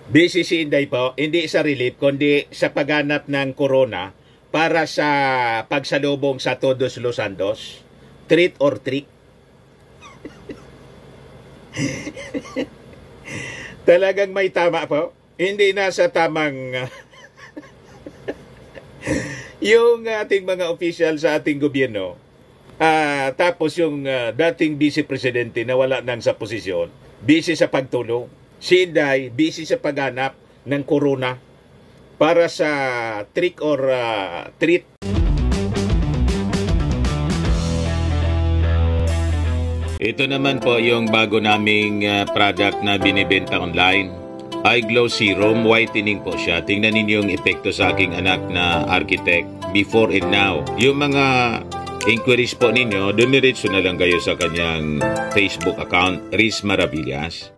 Busy si Inday po, hindi sa relief, kundi sa pagganap ng corona para sa pagsalubong sa Todos los Santos. Treat or trick. Talagang may tama po. Hindi nasa tamang yung ating mga official sa ating gobyerno. Tapos yung dating vice presidente na wala nang sa posisyon, busy sa pagtulong. Si Inday, busy sa paghanap ng corona para sa trick or treat. Ito naman po yung bago naming product na binibenta online. Eye Glow Serum, whitening po siya. Tingnan ninyo yung epekto sa aking anak na architect before and now. Yung mga inquiries po ninyo, dumiretso na lang kayo sa kanyang Facebook account, Riz Maravillas.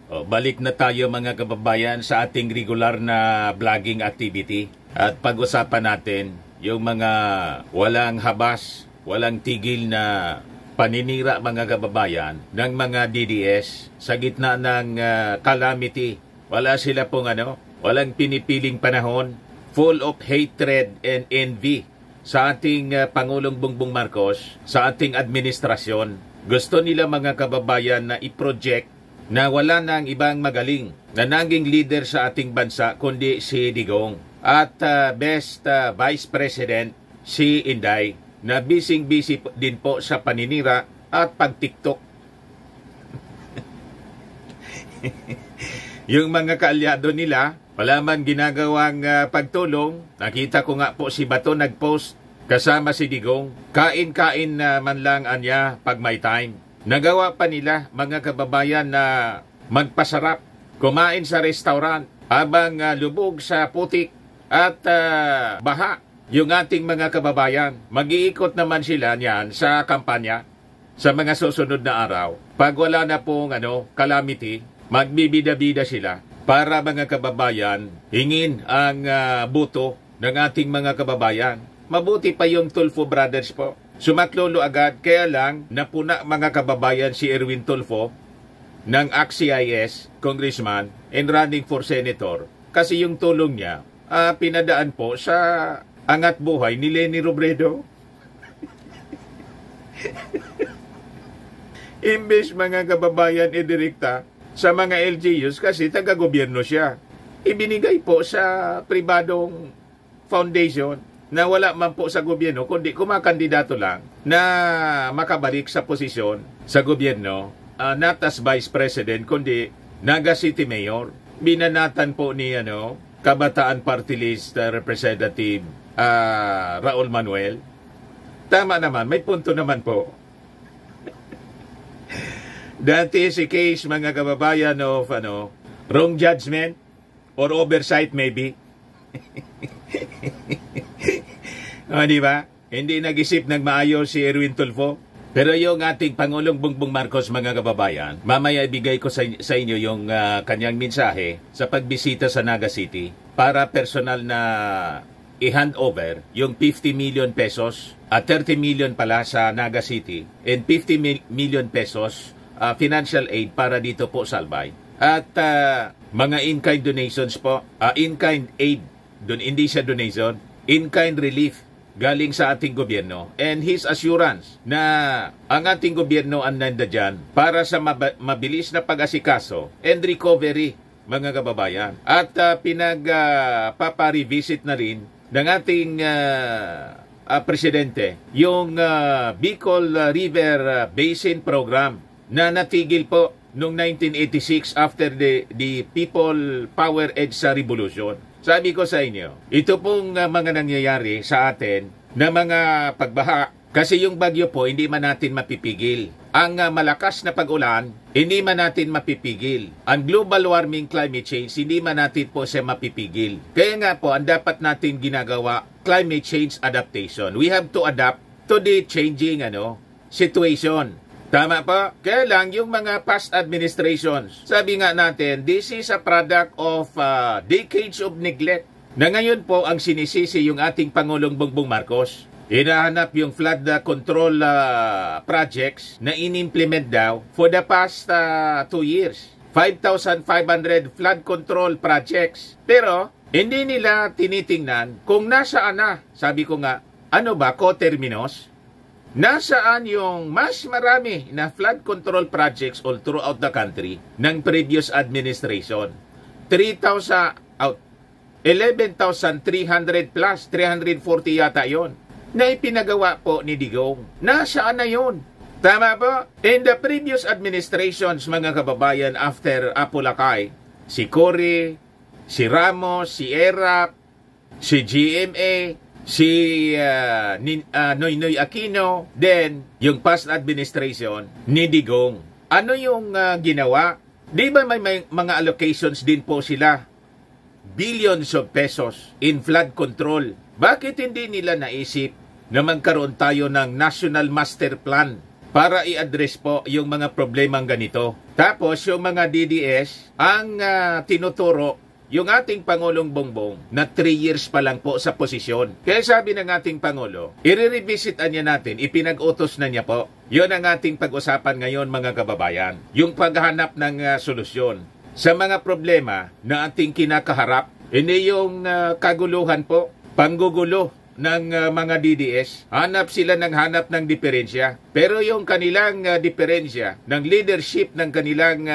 Balik na tayo mga kababayan sa ating regular na vlogging activity. At pag-usapan natin yung mga walang habas, walang tigil na paninira mga kababayan ng mga DDS sa gitna ng calamity. Wala sila pong walang pinipiling panahon, full of hatred and envy sa ating Pangulong Bongbong Marcos, sa ating administrasyon. Gusto nila mga kababayan na i-project na wala nang ibang magaling na naging leader sa ating bansa kundi si Digong. At best Vice President si Inday na busy din po sa paninira at pag-TikTok. Yung mga kaalyado nila, wala man ginagawang pagtulong. Nakita ko nga po si Bato nag-post kasama si Digong. Kain-kain man lang anya pag may time. Nagawa pa nila mga kababayan na magpasarap, kumain sa restaurant habang lubog sa putik at baha yung ating mga kababayan. Mag-iikot naman sila niyan sa kampanya sa mga susunod na araw. Pag wala na pong calamity, magbibida-bida sila para mga kababayan hingin ang buto ng ating mga kababayan. Mabuti pa yung Tulfo Brothers po. Sumaklolo agad, kaya lang napuna mga kababayan si Erwin Tulfo ng ACT-CIS, congressman, and running for senator. Kasi yung tulong niya, pinadaan po sa angat buhay ni Leni Robredo. Imbes mga kababayan idirekta sa mga LGUs kasi taga-gobyerno siya. Ibinigay po sa pribadong foundation na wala man po sa gobyerno, kundi kumakandidato lang na makabalik sa posisyon sa gobyerno, not as Vice President, kundi Naga City Mayor. Binanatan po ni Kabataan Party List Representative Raul Manuel. Tama naman, may punto naman po. Dati si case mga kababayan of wrong judgment or oversight maybe. Di ba? Hindi nag-isip ng maayos si Erwin Tulfo. Pero yung ating Pangulong Bongbong Marcos mga kababayan, mamaya ibigay ko sa inyo yung kanyang mensahe sa pagbisita sa Naga City para personal na i-hand over yung 50 million pesos at 30 million pala sa Naga City and 50 million pesos financial aid para dito po sa Albay. At mga in-kind donations po, in-kind aid, hindi siya donation, in-kind relief galing sa ating gobyerno, and his assurance na ang ating gobyerno ang nandiyan para sa mabilis na pag-asikaso and recovery mga kababayan. At pinagpapa-revisit na rin ng ating presidente yung Bicol River Basin Program na natigil po noong 1986 after the People Power EDSA Revolution. Sabi ko sa inyo, ito pong mga nangyayari sa atin na mga pagbaha, kasi yung bagyo po hindi man natin mapipigil. Ang malakas na pag-ulan, hindi man natin mapipigil. Ang global warming climate change, hindi man natin po siya mapipigil. Kaya nga po, ang dapat natin ginagawa, climate change adaptation. We have to adapt to the changing situation. Tama pa? Kaya lang yung mga past administrations, sabi nga natin, this is a product of decades of neglect. Na ngayon po ang sinisisi yung ating Pangulong Bongbong Marcos. Hinahanap yung flood control projects na in-implement daw for the past 2 years. 5,500 flood control projects. Pero, hindi nila tinitingnan kung nasaan na. Sabi ko nga, ano ba, coterminous? Nasaan yung mas marami na flood control projects all throughout the country ng previous administration? 11,300 plus, 340 yata yon na ipinagawa po ni Digong. Nasaan na yun? Tama po? In the previous administrations, mga kababayan, after Apolacay, si Cory, si Ramos, si Erap, si GMA, si Noynoy Aquino, then yung past administration ni Digong. Ano yung ginawa? Di ba may mga allocations din po sila? Billions of pesos in flood control. Bakit hindi nila naisip na magkaroon tayo ng National Master Plan para i-address po yung mga problemang ganito? Tapos yung mga DDS, ang tinuturo yung ating Pangulong Bongbong na 3 years pa lang po sa posisyon. Kaya sabi ng ating Pangulo, i-revisitan niya natin, ipinag-utos na niya po. Yun ang ating pag-usapan ngayon, mga kababayan. Yung paghanap ng solusyon sa mga problema na ating kinakaharap. Hindi yung kaguluhan po, panggugulo ng mga DDS. Hanap sila ng diferensya. Pero yung kanilang diferensya ng leadership ng kanilang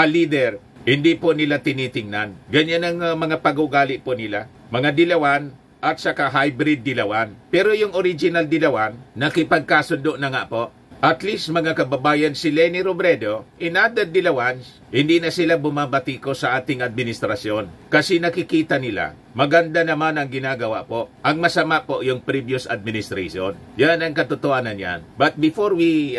leader, hindi po nila tinitingnan. Ganyan ang mga pag-ugali po nila. Mga dilawan at saka hybrid dilawan. Pero yung original dilawan, nakipagkasundo na nga po. At least mga kababayan, si Leni Robredo, in other dilawans, hindi na sila bumabatiko sa ating administrasyon. Kasi nakikita nila, maganda naman ang ginagawa po. Ang masama po yung previous administration. Yan ang katotohanan yan. But before we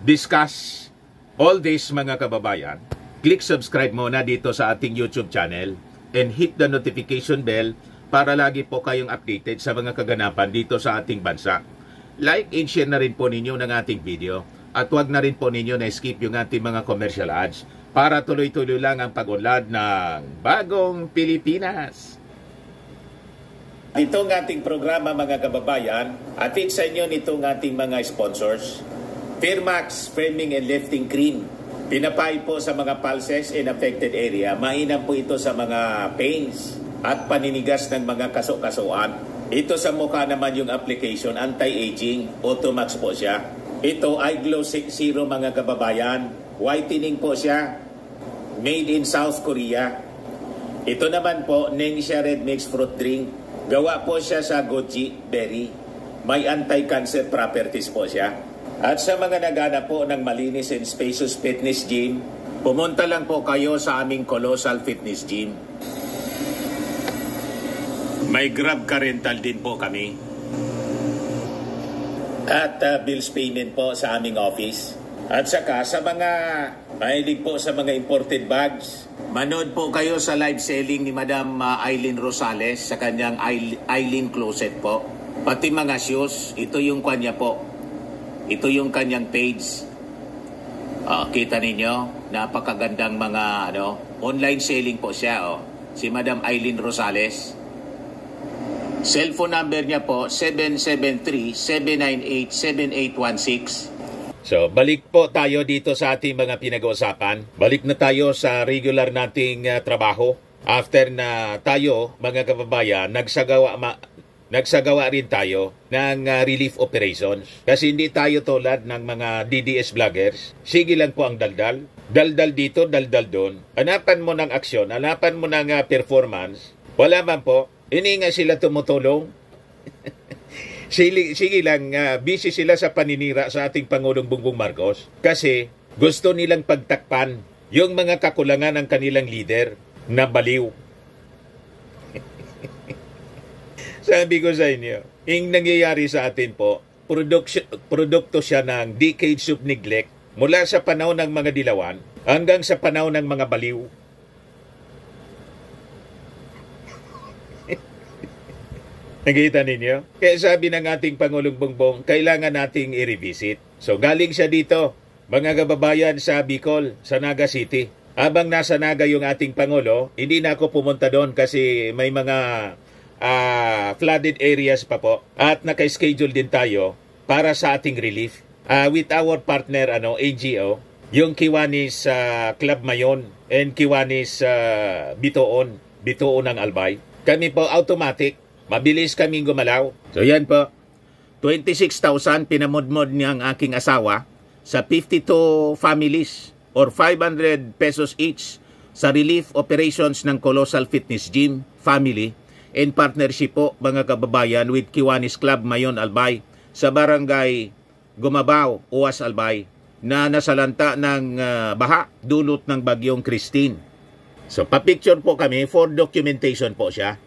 discuss all this, mga kababayan, click subscribe muna dito sa ating YouTube channel and hit the notification bell para lagi po kayong updated sa mga kaganapan dito sa ating bansa. Like and share na rin po ninyo ng ating video at huwag na rin po ninyo na skip yung ating mga commercial ads para tuloy-tuloy lang ang pag-unlad ng Bagong Pilipinas. Itong ating programa, mga kababayan, atid sa inyo nitong ating mga sponsors. Firmax Framing and Lifting Cream. Pinapay po sa mga pulses in affected area. Mainam po ito sa mga pains at paninigas ng mga kaso-kasuan. Ito sa mukha naman yung application, anti-aging, Automax po siya. Ito ay Glow Zero, mga kababayan. Whitening po siya. Made in South Korea. Ito naman po, Nengxia Red Mix Fruit Drink. Gawa po siya sa goji berry. May anti-cancer properties po siya. At sa mga nagana po ng malinis and spacious fitness gym, pumunta lang po kayo sa aming Colossal Fitness Gym. May Grab Car Rental din po kami. At bills payment po sa aming office. At saka sa mga mahilig po sa mga imported bags, manood po kayo sa live selling ni Madam Eileen Rosales sa kanyang Eileen Closet po. Pati mga shoes, ito yung kanya po. Ito yung kanyang page. Kita ninyo, napakagandang mga online selling po siya. Si Madam Eileen Rosales. Cellphone number niya po, 773-798-7816. So, balik po tayo dito sa ating mga pinag-uusapan. Balik na tayo sa regular nating trabaho. After na tayo, mga kababayan, nagsagawa rin tayo ng relief operations. Kasi hindi tayo tulad ng mga DDS vloggers. Sige lang po ang daldal. Daldal dito, daldal doon. Hanapan mo ng aksyon, hanapan mo ng performance. Wala man po. Hindi nga sila tumutulong. Sige lang, busy sila sa paninira sa ating Pangulong Bongbong Marcos. Kasi gusto nilang pagtakpan yung mga kakulangan ng kanilang leader na baliw. Sabi ko sa inyo, yung nangyayari sa atin po, produkto siya ng decades of neglect mula sa panahon ng mga dilawan hanggang sa panahon ng mga baliw. Nakita ninyo? Kaya sabi ng ating Pangulong Bongbong, kailangan nating i-revisit. So galing siya dito, mga kababayan sa Bicol, sa Naga City. Habang nasa Naga yung ating Pangulo, hindi na ako pumunta doon kasi may mga flooded areas pa po. At naka-schedule din tayo para sa ating relief. With our partner, AGO, Yung Kiwanis Club Mayon and Kiwanis Bitoon ng Albay. Kami po automatic, mabilis kaming gumalaw. So yan po, 26,000 pinamudmod niyang aking asawa sa 52 families or 500 pesos each sa relief operations ng Colossal Fitness Gym family in partnership po mga kababayan with Kiwanis Club Mayon Albay sa barangay Gumabaw, Uwas Albay na nasalanta ng baha dulot ng bagyong Christine. So pa-picture po kami for documentation po siya.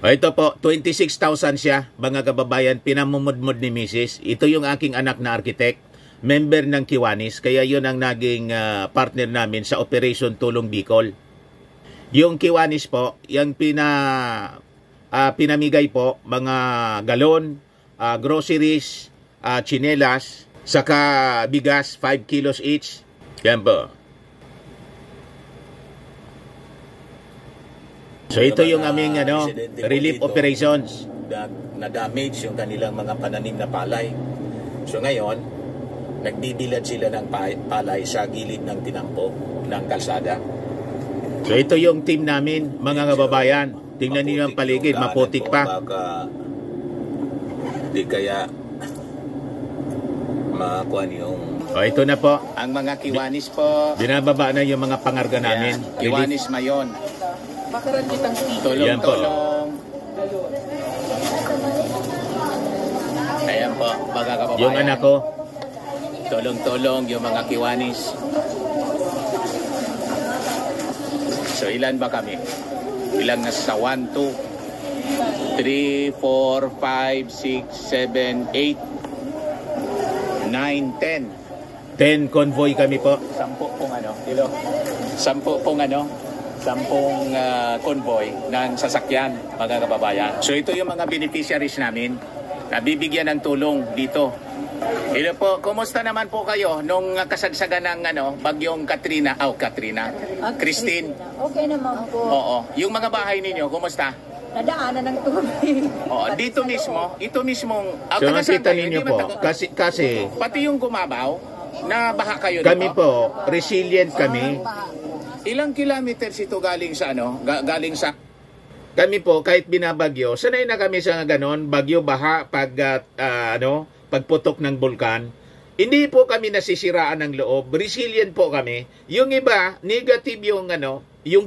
Ito po, 26,000 siya, mga kababayan, pinamumudmod ni Mrs. Ito yung aking anak na architect, member ng Kiwanis, kaya yun ang naging partner namin sa Operation Tulong Bicol. Yung Kiwanis po, yung pinamigay po, mga galon, groceries, tsinelas, saka bigas, 5 kilos each. Yan po. So ito yung aming relief operations. Na-damage yung kanilang mga pananim na palay. So ngayon, nagbibilad sila ng palay sa gilid ng tinampo ng kalsada. So ito yung team namin, mga kababayan. Tingnan niyo ang paligid, maputik pa. Di kaya makuha yung... O ito na po. Ang mga Kiwanis po. Binababa na yung mga pangarga namin. Kiwanis Mayon. Yan po. Ayan po, mga kababayan. Yung anak ko. Tulong-tulong yung mga Kiwanis. So ilan ba kami? Ilang nasa 1, 2, 3, 4, 5, 6, 7, 8, 9, 10. 10 convoy kami po. 10 pong 10 convoy ng sasakyan, mga kababayan. So ito yung mga beneficiaries namin na bibigyan ng tulong dito. Hello po, kumusta naman po kayo nung kasagsagan ng bagyong Katrina? Christine. Okay naman po. Oo. Yung mga bahay ninyo, kumusta? Nadaanan ng tubig. Oo, dito mismo, ito mismong... So nakita ninyo po, kasi pati yung Gumabaw, na baha kayo dito? kami po, resilient kami. Ilang kilometers ito galing sa galing sa... Kami po, kahit binabagyo, sanay na kami sa ganon, bagyo, baha, pagputok ng bulkan. Hindi po kami nasisiraan ng loob, resilient po kami. Yung iba, negative yung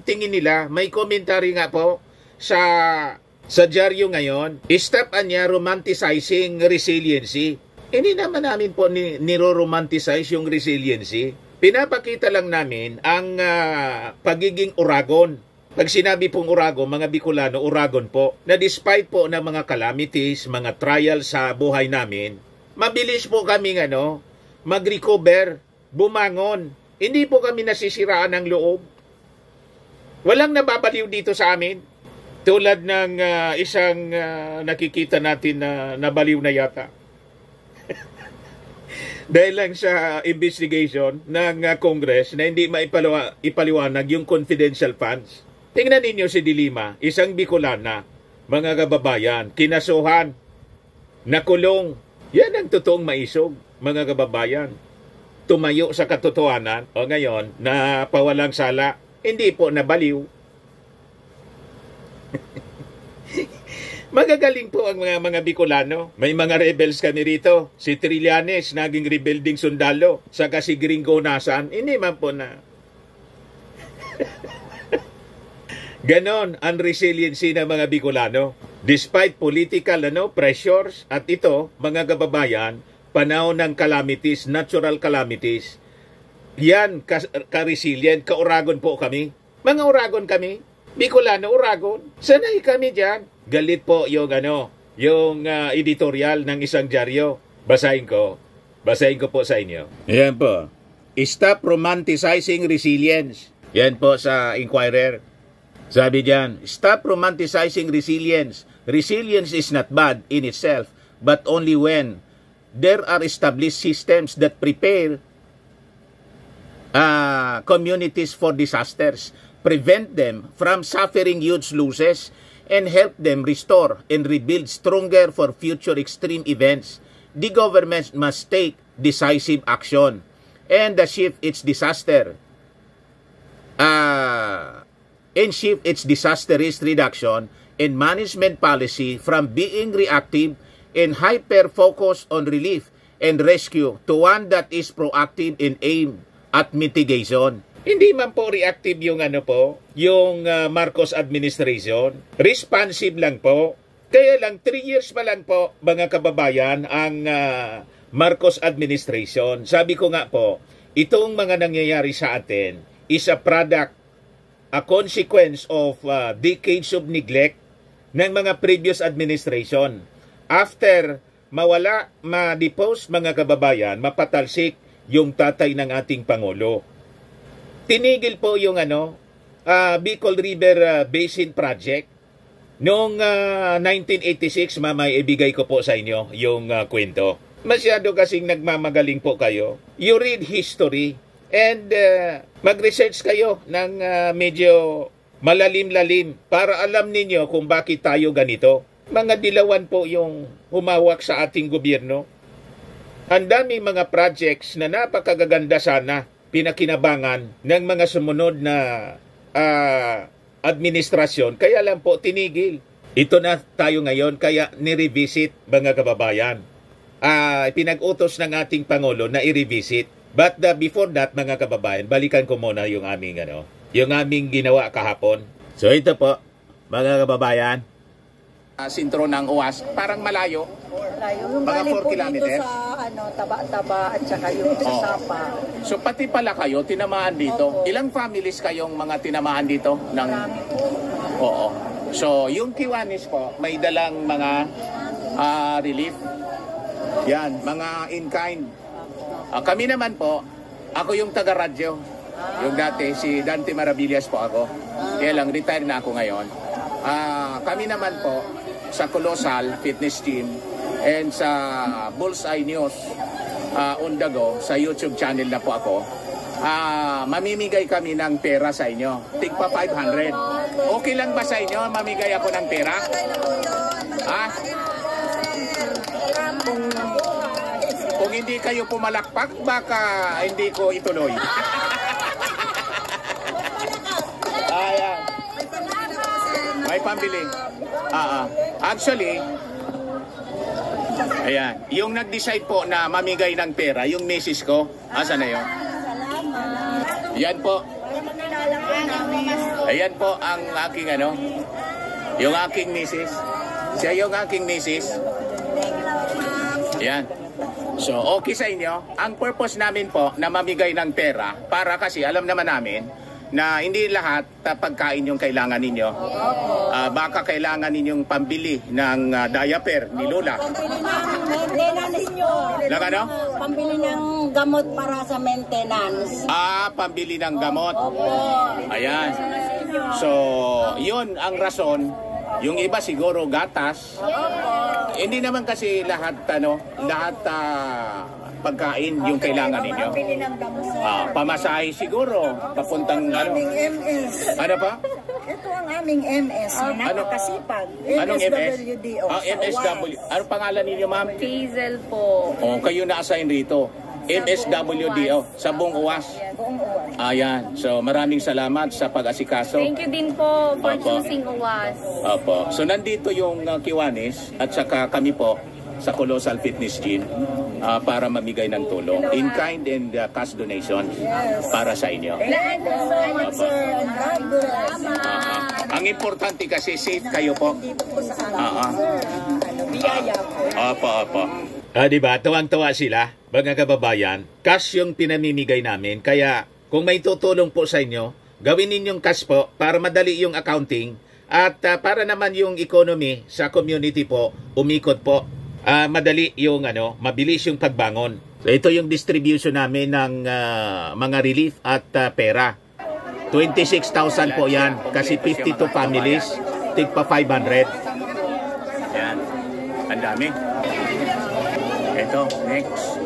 tingin nila. May commentary nga po sa dyaryo ngayon, stop niya romanticizing resiliency. Hindi naman namin po niro-romanticize yung resiliency. Pinapakita lang namin ang pagiging uragon. Pag sinabi pong uragon, mga Bicolano, uragon po, na despite po ng mga calamities, mga trials sa buhay namin, mabilis po kami mag-recover, bumangon. Hindi po kami nasisiraan ng loob. Walang nababaliw dito sa amin. Tulad ng isang nakikita natin na nabaliw na yata. Dahil lang sa investigation ng Congress na hindi maipaliwanag yung confidential funds. Tingnan ninyo si Dilima, isang Bicolana, mga kababayan, kinasuhan, nakulong. Yan ang totoong maisog, mga kababayan. Tumayo sa katotohanan o ngayon na pawalang sala, hindi po nabaliw. Magagaling po ang mga Bicolano. May mga rebels kami rito. Si Trillanes, naging rebuilding sundalo. Saka si Gringo Nasan, hindi man po na. Ganon ang resiliency ng mga Bicolano. Despite political pressures at ito, mga kababayan, panahon ng calamities, natural calamities, yan ka-resilient, ka-uragon po kami. Mga uragon kami. Bicolano, uragon. Sanay kami dyan. Galit po yung editorial ng isang dyaryo. Basahin ko po sa inyo. Yan po. Stop romanticizing resilience. Yan po sa Inquirer. Sabi diyan, stop romanticizing resilience. Resilience is not bad in itself, but only when there are established systems that prepare communities for disasters, prevent them from suffering huge losses, and help them restore and rebuild stronger for future extreme events. The government must take decisive action. and shift its disaster risk reduction and management policy from being reactive and hyper-focused on relief and rescue to one that is proactive in aim at mitigation. Hindi man po reactive yung yung Marcos administration. Responsive lang po. Kaya lang 3 years pa lang po, mga kababayan, ang Marcos administration. Sabi ko nga po, itong mga nangyayari sa atin is a product, a consequence of decades of neglect ng mga previous administration. After mawala, ma-depose mga kababayan, mapatalsik yung tatay ng ating Pangulo. Tinigil po yung Bicol River Basin Project. Noong 1986, mamay, ibigay ko po sa inyo yung kwento. Masyado kasing nagmamagaling po kayo. You read history and mag-research kayo ng medyo malalim-lalim para alam ninyo kung bakit tayo ganito. Mga dilawan po yung humawak sa ating gobyerno. Ang daming mga projects na napakagaganda sana pinakinabangan ng mga sumunod na administrasyon, kaya lang po tinigil. Ito na tayo ngayon, kaya ni-revisit mga kababayan. Pinag-utos ng ating Pangulo na i-revisit. But before that, mga kababayan, balikan ko muna yung aming ginawa kahapon. So ito po, mga kababayan. Sintro ng UAS, parang malayo. Yung Mga galing 4 po kilometers? dito sa Taba-Taba at saka yung sa Sapa. So pati pala kayo tinamaan dito. Opo. Ilang families kayong mga tinamaan dito? Marami po. Oo. So yung Kiwanis po, may dalang mga relief. Yan, mga in-kind. Kami naman po, ako yung taga-radyo. Yung dati, si Dante Maravillas po ako. Kaya lang, retire na ako ngayon. Kami naman po, sa Colosal Fitness Team and sa Bullseye News on the go, sa YouTube channel na po ako, mamimigay kami ng pera sa inyo. Tigpa 500. Okay lang ba sa inyo mamigay ako ng pera? Kung hindi kayo pumalakpak, baka hindi ko ituloy. Ayan. May pambili. Actually, ayan, yung nag-decide po na mamigay ng pera, yung misis ko, asa na yun? Yan po. Ayan po ang aking yung aking misis. Siya yung aking misis. Ayan. So, okay sa inyo. Ang purpose namin po na mamigay ng pera, para kasi alam naman namin na hindi lahat pagkain yung kailangan ninyo. Baka kailangan ninyong pambili ng diaper ni Lola. Maintenance nyo. Pambili ng gamot para sa maintenance. Pambili ng gamot. Ayan. So, yun ang rason. Yung iba siguro gatas. Hindi naman kasi lahat pagkain yung kailangan ninyo. Pamasahe siguro, papuntang MS. Ano pa? Ito ang aming MS. Napakasipag. Anong MS? MSWDO. MSW. Ano pangalan ninyo, ma'am? Hazel po. Kayo na-assign rito. MSWDO sa buong UAS. Ayan. So, maraming salamat sa pag-asikaso. Thank you din po for Opo. choosing UAS. Opo. So, nandito yung Kiwanis at saka kami po sa Colosal Fitness Gym para mamigay ng tulong. In-kind and cash donation para sa inyo. Thank you so much, Opo. sir. And God bless. Ang importante kasi safe kayo po. Dito po sa amin, biyaya po. Opo. Diba? Tuwang-tuwa sila, mga kababayan. Cash yung pinamimigay namin. Kaya kung may tutulong po sa inyo, gawin ninyong cash po para madali yung accounting at para naman yung economy sa community po, umikot po. Madali yung mabilis yung pagbangon. So ito yung distribution namin ng mga relief at pera. 26,000 po yan kasi 52 families, tigpa 500. Yan. Ang dami. Ito, next.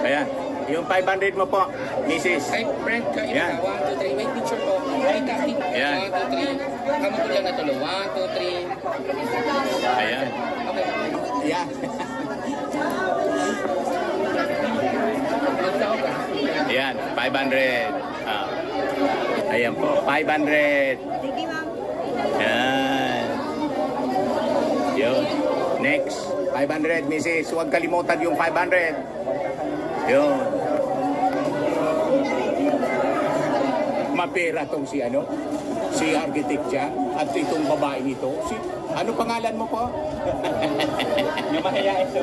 Ayan. Yung 500 mo po, Mrs. Ay, friend, kain Yan. ka. 1, 2, 3. May picture po. Ay, copy. Yan. 1, 2, 3. Kamo ko lang natulo. 1, 2, 3. Ayan. Okay. Ayan. Ayan, 500. Ayan po, 500. Sige, ma'am. Ayan. Yun. Next, 500, Mrs. Huwag kalimutan yung 500. Yun. Mapera tong si ano? Si architect dyan. At itong babae nito. Ano pangalan mo po?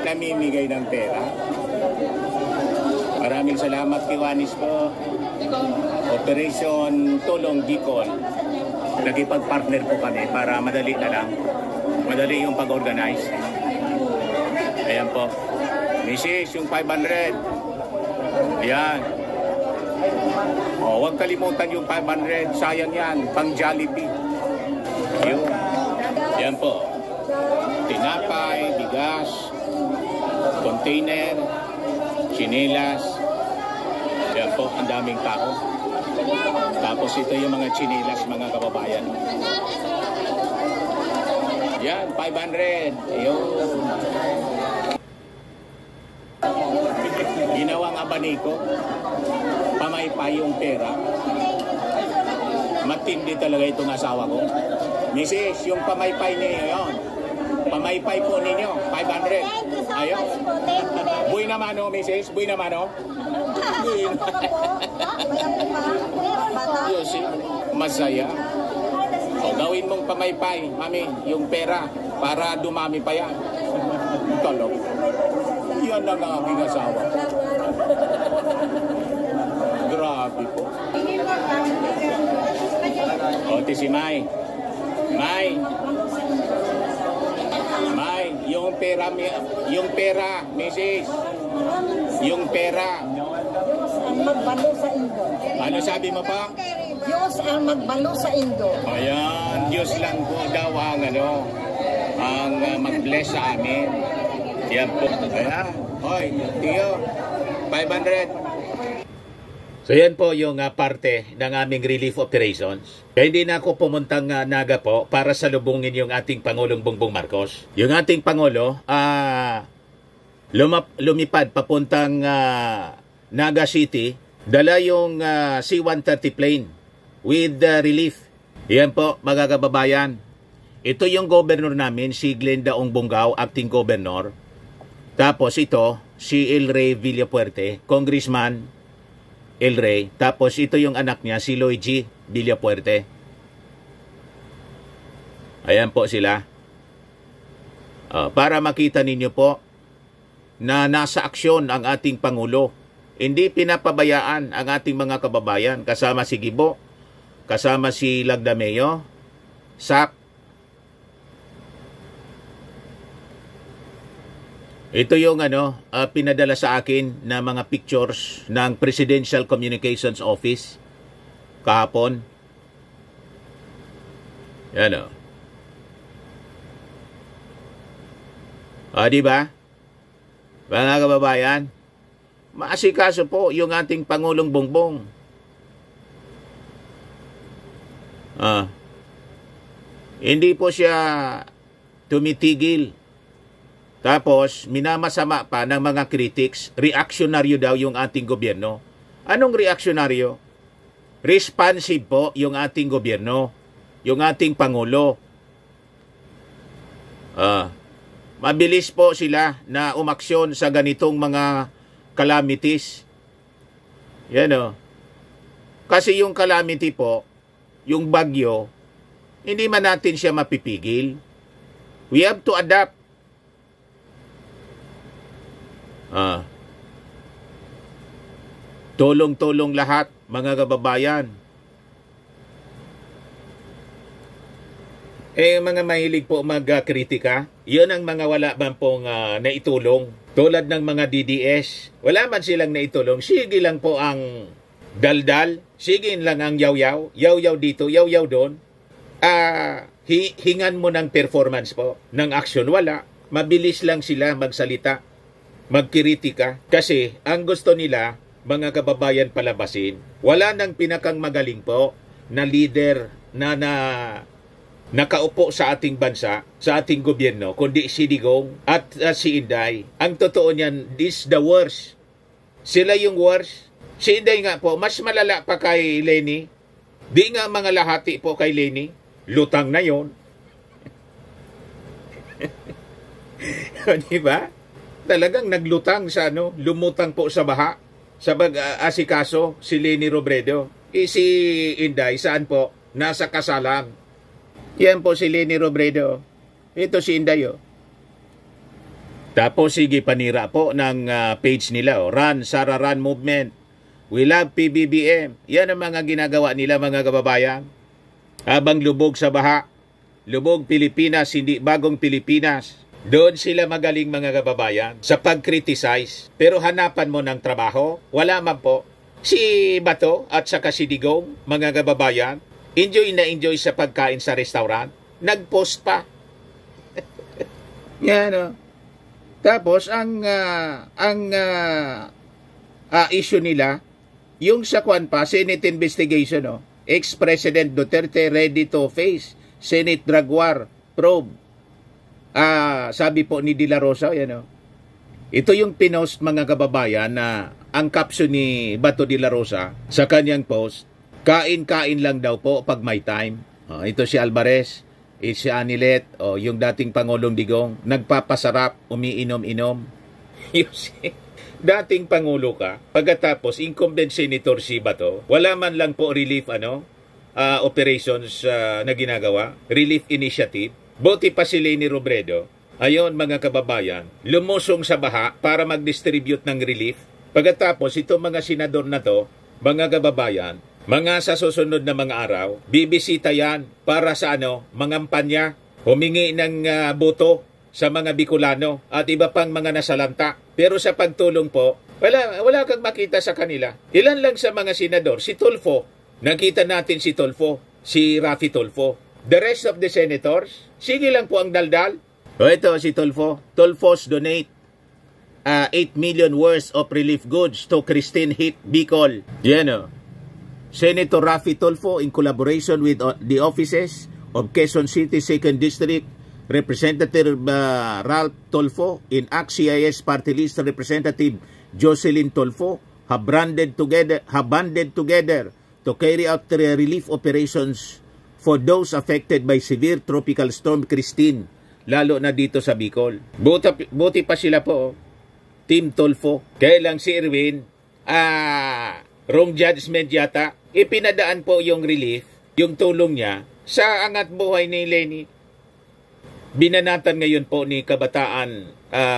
Namimigay ng pera. Maraming salamat kay Wanis po. Operation Tulong Gicol. Nagipag-partner po kami para madali na lang. Madali yung pag-organize. Ayan po. Mrs. yung 500. Ayan. O, huwag kalimutan yung 500. Sayang yan. Pang Jollibee. Yun. Ayan po. Tinapay, bigas, container, chinelas. Ayan po, ang daming tao. Tapos ito yung mga chinelas, mga kababayan. Yan, 500. Ayun. Ginawang abaniko. Pamaypay yung pera. Matindi talaga itong asawa ko. Mrs., yung pamaypay niyo yun. Pamaypay po ninyo, 500. Ayun. Buy naman o, Mrs. Buy naman o. Yun si masaya. O, gawin mong pamaypay, mami, yung pera para dumami pa yan. Talog. Yan lang ang aking asawa. Grabe po. O, si May. May, yung pera, Mrs. Yung pera. Diyos ang magbalo sa Indo. Ano sabi mo pa? Diyos ang magbalo sa Indo. Ayan, Diyos lang po daw ang mag-bless sa amin. Yan po. Ayan. Hoy, Tiyo, 500. So yan po yung parte ng aming relief operations. Kaya hindi na ako pumuntang Naga po para salubungin yung ating Pangulong Bongbong Marcos. Yung ating Pangulo, lumipad papuntang Naga City, dala yung C-130 plane with relief. Yan po, mga kababayan. Ito yung governor namin, si Glenda Ong Bungao, acting governor. Tapos ito, si El Rey Villapuerte, congressman El Rey. Tapos ito yung anak niya, si Lloyd G. Villapuerte. Ayan po sila. Para makita ninyo po na nasa aksyon ang ating Pangulo. Hindi pinapabayaan ang ating mga kababayan. Kasama si Gibo, kasama si Lagdameo, SAP. Ito yung pinadala sa akin na mga pictures ng Presidential Communications Office kahapon. Yan o. Diba? Mga kababayan, maasikaso po yung ating Pangulong Bongbong. Hindi po siya tumitigil. Tapos, minamasama pa ng mga critics, reaksyonaryo daw yung ating gobyerno. Anong reaksyonaryo? Responsive po yung ating gobyerno, yung ating Pangulo. Mabilis po sila na umaksyon sa ganitong mga calamities. Yan o. Kasi yung calamity po, yung bagyo, hindi man natin siya mapipigil. We have to adapt. Tulong-tulong lahat, mga kababayan. Mga mahilig po magkritika, yun ang mga wala man pong naitulong. Tulad ng mga DDS, wala man silang naitulong. Sige lang po ang daldal, sige lang ang yaw-yaw, yaw-yaw dito, yaw-yaw doon. Hingan mo ng performance po, ng aksyon, wala. Mabilis lang sila magsalita, magkritika. Kasi ang gusto nila, mga kababayan palabasin, wala nang pinakang magaling po na leader na nakaupo sa ating bansa, sa ating gobyerno, kundi si Digong at si Inday. Ang totoo niyan, this the worst. Sila yung worst. Si Inday nga po, mas malala pa kay Lenny. Di nga mga lahati po kay Lenny. Lutang na yon. Di ba? Talagang naglutang sa lumutang po sa baha. Sa pag-asikaso si Lenny Robredo. Si Inday, saan po? Nasa kasalang. Yan po si Lenny Robredo. Ito si Inday, oh. Tapos sige, panira po ng page nila, oh. Run, Sara Run Movement. We love PBBM. Yan ang mga ginagawa nila, mga kababayan. Habang lubog sa baha, lubog Pilipinas, hindi bagong Pilipinas. Doon sila magaling, mga kababayan, sa pag-criticize. Pero hanapan mo ng trabaho, wala man po. Si Bato at saka si Digong, mga kababayan, enjoy na enjoy sa pagkain sa restaurant. Nag-post pa. Yan, oh. Tapos, ang issue nila, yung sa kwan pa, Senate investigation, oh. Ex-President Duterte ready to face Senate drug war probe. Sabi po ni De La Rosa, yan, oh. Ito yung pinost, mga kababayan, na ang caption ni Bato De La Rosa sa kanyang post, kain-kain lang daw po pag may time. Ito si Alvarez, si Anilet, yung dating Pangulong Digong, nagpapasarap, umiinom-inom. Dating Pangulo ka, pagkatapos incumbent senator si Bato, wala man lang po relief operations na ginagawa, relief initiative. Buti pa si Lenny Robredo, ayon mga kababayan, lumusong sa baha para mag-distribute ng relief. Pagkatapos itong mga senador na to, mga kababayan, mga sa susunod na mga araw, bibisita yan para sa mangampanya, humingi ng boto sa mga Bicolano at iba pang mga nasalanta. Pero sa pagtulong po, wala kang makita sa kanila. Ilan lang sa mga senador, si Tulfo, nakita natin si Tulfo, si Raffy Tulfo. The rest of the senators, sige lang po ang daldal. Ito si Tulfo. Tulfos donate 8 million worth of relief goods to Christine Hit Bicol. Yan, oh. Senator Raffy Tulfo, in collaboration with the offices of Quezon City 2nd District, Representative Ralph Tulfo, in ACT-CIS Party List Representative Jocelyn Tulfo, have banded together to carry out the relief operations for those affected by severe tropical storm Christine, lalo na dito sa Bicol. Buti pa sila po, Team Tulfo. Kaya lang si Erwin, wrong judgment yata, ipinadaan po yung relief, yung tulong niya, sa angat buhay ni Lenny. Binanatan ngayon po ni Kabataan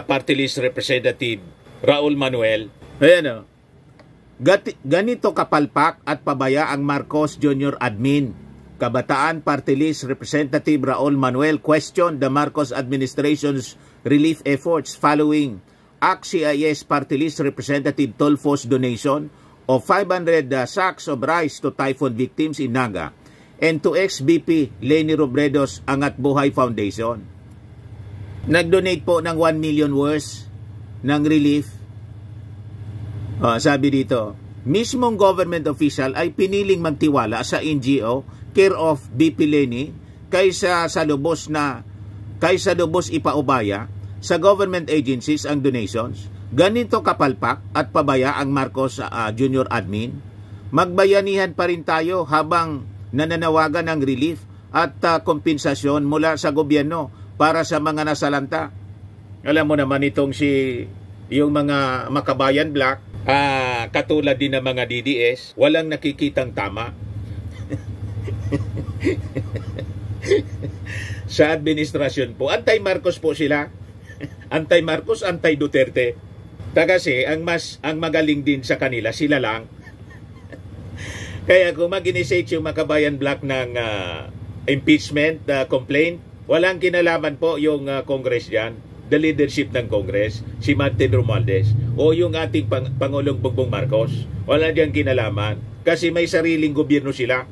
Party List Representative Raul Manuel. Ayan, oh. Ganito kapalpak at pabaya ang Marcos Jr. admin. Kabataan Party List Representative Raul Manuel questioned the Marcos administration's relief efforts following ACT-CIS Party List Representative Tulfo's donation of 500 sacks of rice to typhoon victims in Naga and to ex-BP Lenny Robredo's Angat Buhay Foundation. Nag-donate po ng 1 million worth ng relief. Sabi dito, mismong government official ay piniling magtiwala sa NGO care of BP Lenny kaysa lubos ipaubaya sa government agencies ang donations. Ganito kapalpak at pabaya ang Marcos Jr. admin. Magbayanihan pa rin tayo habang nananawagan ng relief at kompensasyon mula sa gobyerno para sa mga nasalanta. Alam mo naman itong yung mga Makabayan Black, katulad din ng mga DDS, walang nakikitang tama. Sa administrasyon po, anti-Marcos po sila. Anti-Marcos, anti-Duterte. Kasi ang magaling din sa kanila, sila lang. Kaya kung mag-initiate yung Makabayan Black ng impeachment complaint, walang kinalaman po yung Congress dyan, the leadership ng Congress, si Martin Romualdez, o yung ating Pangulong Bongbong Marcos. Wala dyan kinalaman. Kasi may sariling gobyerno sila.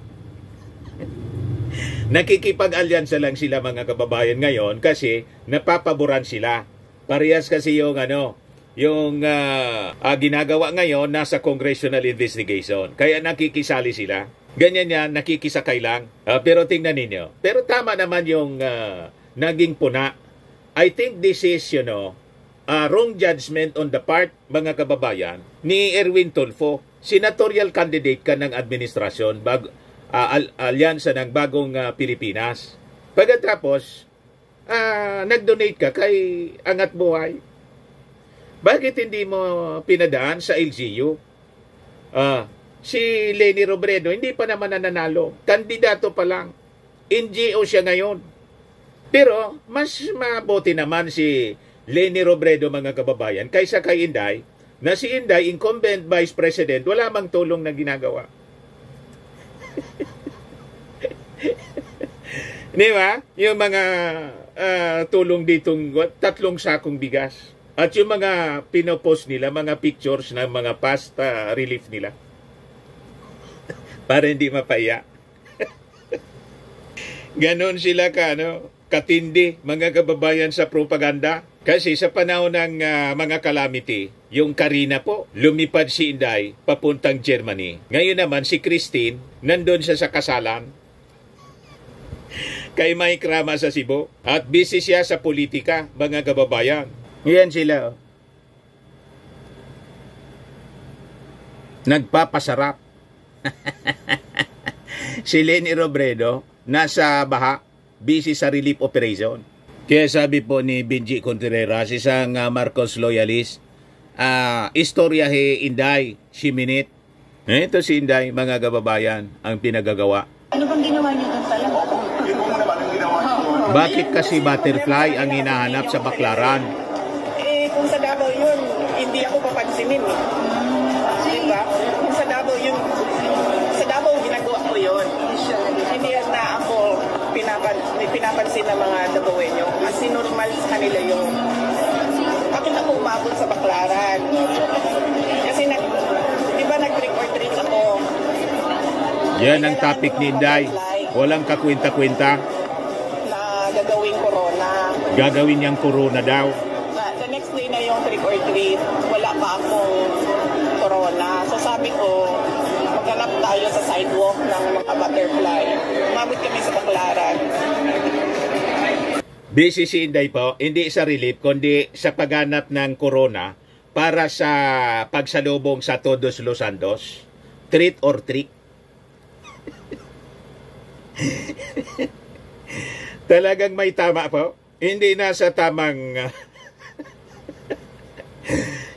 Nakikipag-alyansa lang sila, mga kababayan, ngayon kasi napapaboran sila. Parehas kasi yung ginagawa ngayon nasa congressional investigation. Kaya nakikisali sila. Ganyan yan, nakikisakay lang. Pero tingnan ninyo. Pero tama naman yung naging puna. I think this is, wrong judgment on the part, mga kababayan, ni Erwin Tulfo. Senatorial candidate ka ng administrasyon, alyansa ng bagong Pilipinas. Pagkatapos, nag-donate ka kay Angat Buhay. Bakit hindi mo pinadaan sa LGU? Si Leni Robredo, hindi pa naman nananalo. Kandidato pa lang. NGO siya ngayon. Pero, mas mabuti naman si Leni Robredo, mga kababayan, kaysa kay Inday, na si Inday, incumbent vice president, wala mang tulong na ginagawa. Di ba? Yung mga tulong ditong 3 sakong bigas. At yung mga pinopost nila, mga pictures ng mga past relief nila. Para hindi mapaya. Ganon sila katindi, mga kababayan, sa propaganda. Kasi sa panahon ng mga calamity, yung Karina po, lumipad si Inday papuntang Germany. Ngayon naman si Christine, nandun siya sa kasalan. Kay Mike Rama sa Cebu. At busy siya sa politika, mga kababayan. Yan sila. Nagpapasarap. Si Leni Robredo, nasa baha, busy sa relief operation. Kaya sabi po ni Benji Contreras, isang Marcos loyalist, istoryahe Inday, Siminit. Ito si Inday, mga kababayan, ang pinagagawa. Ano bang ginawa niyo doon pala? Bakit kasi butterfly ang hinahanap sa Baklaran? Kung sa Davao yun, hindi ako papansinin. Diba? Kung sa Davao yun, sa Davao ginagawa ko yun. Hindi na ako pinapansin ng mga Davaoenyo. Kasi normal sa kanila yung bakit ako umabot sa Baklaran. Kasi diba nag-trick or treat ako. Yan ang topic ni Inday. Walang kakwenta-kwenta. Na gagawing corona. Gagawin niyang corona daw. The next day na yung trick or treat, wala pa akong corona. So sabi ko, maghanap tayo sa sidewalk ng mga butterfly. Umabot kami sa Baklaran. Busy si Inday po, hindi sa relief, kundi sa paghanap ng corona para sa pagsalubong sa Todos los Santos. Treat or trick. Talagang may tama po. Hindi nasa tamang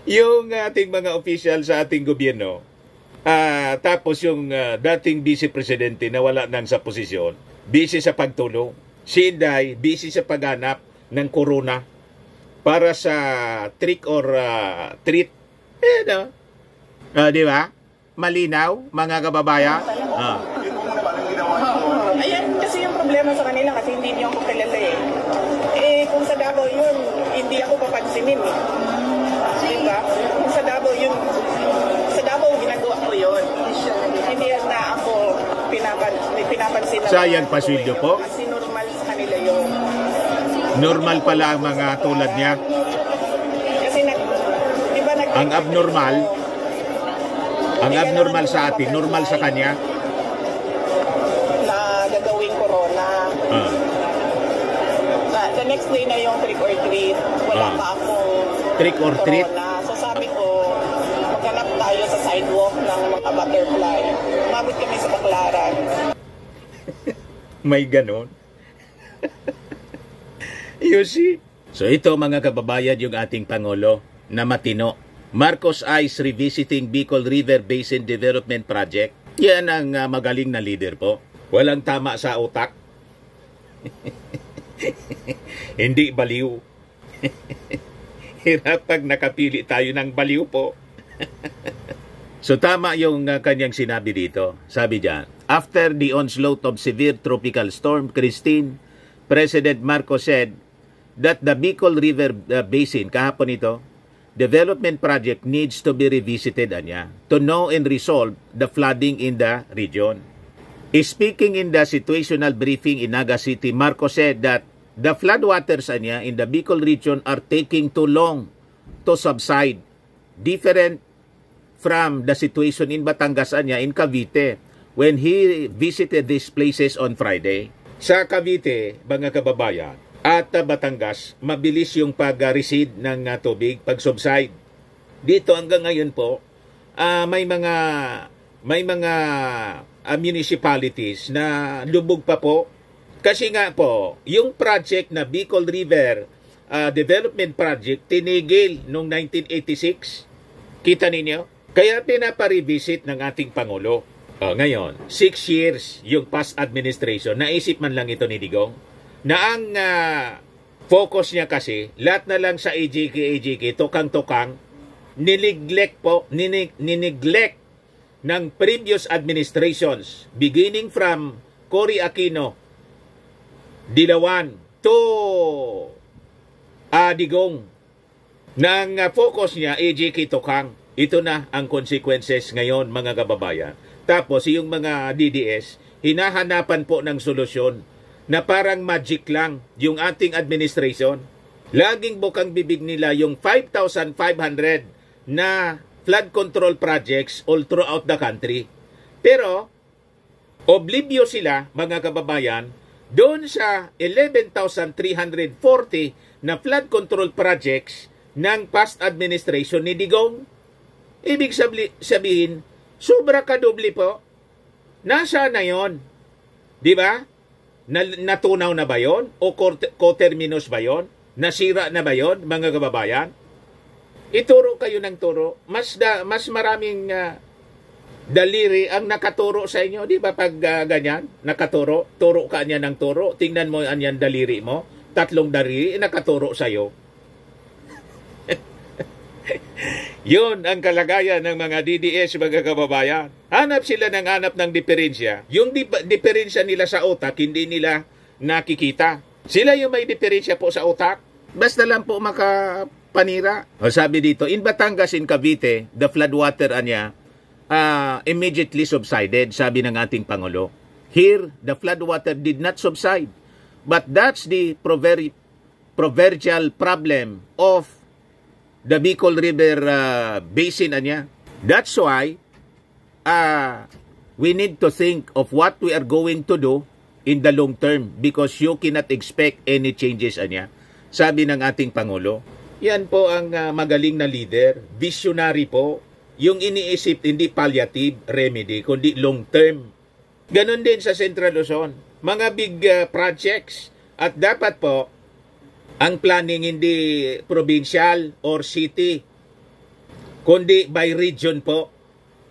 yung ating mga official sa ating gobyerno. Tapos yung dating vice presidente na wala nang sa posisyon, busy sa pagtulong. Si Inday, busy sa paghanap ng corona para sa trick or treat. Di ba? Malinaw, mga kababayan. Ayan, kasi yung problema sa kanila kasi hindi niyo ako kilala eh. Kung sa Davao yun, hindi ako papansinin eh. Diba? Kung sa Davao yun, sa Davao ginagawa ko yun. Hindi na ako pinapansin na sayang pasweldo po. Kasi normal sa kanila yun. Normal pala ang mga tulad niya. Kasi diba ang abnormal sa atin, normal sa kanya. Gagawing corona. The next day na yung trick or treat, wala pa akong trick or treat. corona. So sabi ko, maghanap tayo sa sidewalk ng mga butterfly. Umabot kami sa Baklaran. May ganon. You see? So ito, mga kababayan, yung ating Pangulo na matino. Marcos Eyes Revisiting Bicol River Basin Development Project. Yan ang magaling na leader po. Walang tama sa utak. Hindi baliw. Hirap pag nakapili tayo ng baliw po. So tama yung kanyang sinabi dito. Sabi diyan, after the onslaught of severe tropical storm Christine, President Marcos said that the Bicol River Basin, kahapon ito, development project needs to be revisited to know and resolve the flooding in the region. Speaking in the situational briefing in Naga City, Marcos said that the floodwaters in the Bicol region are taking too long to subside, different from the situation in Batangas in Cavite when he visited these places on Friday. Sa Cavite, mga kababayan, at Batangas, mabilis yung pag-recede ng tubig, pag-subside. Dito hanggang ngayon po, may mga municipalities na lubog pa po. Kasi nga po, yung project na Bicol River Development Project, tinigil noong 1986. Kita ninyo? Kaya pinapa-revisit ng ating Pangulo. Ngayon, 6 years yung past administration. Naisip man lang ito ni Digong na ang focus niya kasi, lahat na lang sa AJK, tukang-tukang, nineglect ng previous administrations, beginning from Cory Aquino, Dilawan, to Digong. Nang focus niya, AJK tukang. Ito na ang consequences ngayon, mga kababayan. Tapos, yung mga DDS, hinahanapan po ng solusyon na parang magic lang yung ating administration. Laging bukang bibig nila yung 5,500 na flood control projects all throughout the country. Pero, oblivious sila, mga kababayan, doon sa 11,340 na flood control projects ng past administration ni Digong. Ibig sabihin, sobra kadoble po. Nasaan na yon? Di ba? Natunaw na ba yon? O coterminous ba yon? Nasira na ba yon, mga kababayan? Ituro kayo ng turo. Mas maraming daliri ang nakaturo sa inyo. Di ba pag ganyan, nakaturo, turo ka niya ng turo, tingnan mo yan daliri mo, 3 daliri, nakaturo sa'yo. Yun ang kalagayan ng mga DDS, mga kababayan. Hanap sila ng diferensya. Yung diferensya nila sa utak, hindi nila nakikita. Sila yung may diferensya po sa utak. Basta lang po makapanira. O sabi dito, in Batangas, in Cavite, the floodwater immediately subsided, sabi ng ating Pangulo. Here, the floodwater did not subside. But that's the proverbial problem of the Bicol River Basin. That's why we need to think of what we are going to do in the long term because you cannot expect any changes. Sabi ng ating Pangulo. Yan po ang magaling na leader, visionary po. Yung iniisip hindi palliative remedy, kundi long term. Ganon din sa Central Luzon. Mga big projects. At dapat po, ang planning hindi provincial or city, kundi by region po.